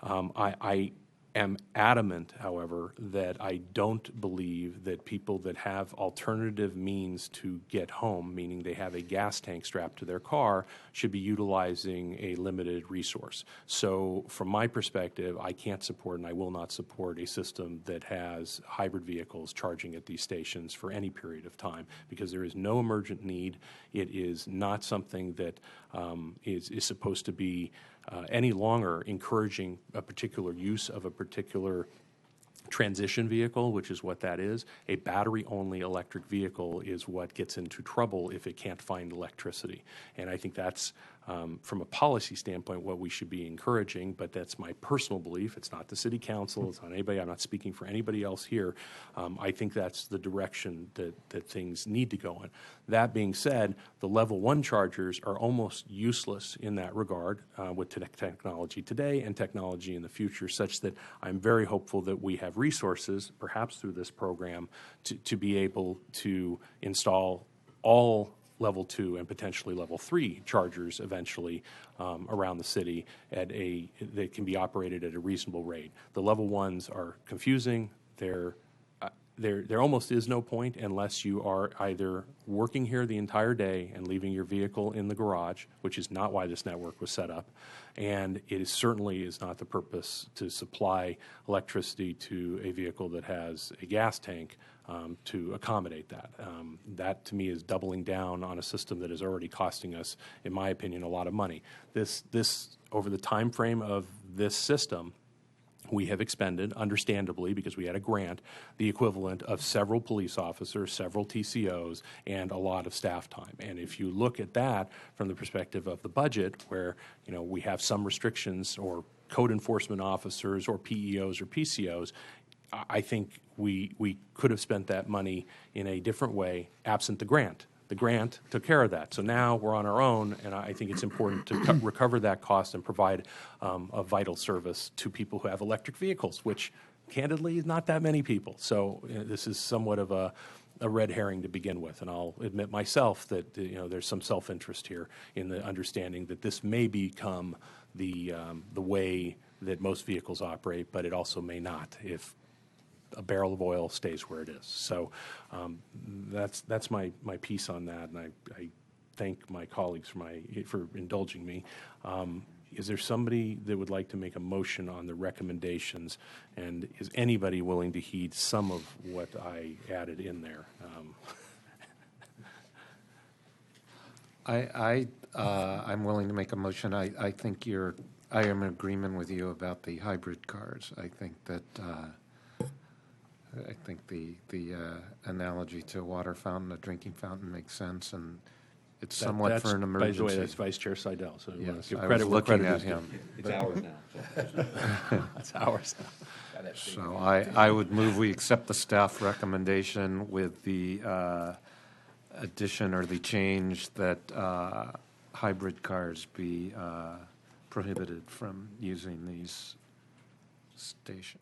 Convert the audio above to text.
I am adamant, however, that I don't believe that people that have alternative means to get home, meaning they have a gas tank strapped to their car, should be utilizing a limited resource. So from my perspective, I can't support and I will not support a system that has hybrid vehicles charging at these stations for any period of time, because there is no emergent need. It is not something that is supposed to be any longer encouraging a particular use of a particular transition vehicle, which is what that is. A battery-only electric vehicle is what gets into trouble if it can't find electricity. And I think that's, from a policy standpoint, what we should be encouraging, but that's my personal belief. It's not the city council. It's not anybody. I'm not speaking for anybody else here. I think that's the direction that things need to go in. That being said, the level 1 chargers are almost useless in that regard with technology today and technology in the future, such that I'm very hopeful that we have resources, perhaps through this program, to be able to install all level 2 and potentially level 3 chargers eventually around the city that can be operated at a reasonable rate. The level 1s are confusing. There almost is no point unless you are either working here the entire day and leaving your vehicle in the garage, which is not why this network was set up, and it certainly is not the purpose to supply electricity to a vehicle that has a gas tank to accommodate that. That, to me, is doubling down on a system that is already costing us, in my opinion, a lot of money. This over the time frame of this system, we have expended, understandably, because we had a grant, the equivalent of several police officers, several TCOs, and a lot of staff time. And if you look at that from the perspective of the budget, where we have some restrictions or code enforcement officers or PEOs or PCOs, I think we could have spent that money in a different way absent the grant. The grant took care of that. So now we're on our own, and I think it's important to recover that cost and provide a vital service to people who have electric vehicles, which, candidly, is not that many people. So this is somewhat of a red herring to begin with, and I'll admit myself that there's some self-interest here in the understanding that this may become the way that most vehicles operate, but it also may not if a barrel of oil stays where it is. So that's my piece on that, and I thank my colleagues for indulging me. Is there somebody that would like to make a motion on the recommendations, and is anybody willing to heed some of what I added in there? I'm willing to make a motion. I think I am in agreement with you about the hybrid cars. I think that the analogy to a water fountain, a drinking fountain, makes sense, and it's somewhat for an emergency. By the way, that's Vice Chair Seidel. So yes, give I credit was where looking credit at is him. It's ours now. That's ours now. So I would move we accept the staff recommendation with the addition or the change that hybrid cars be prohibited from using these stations.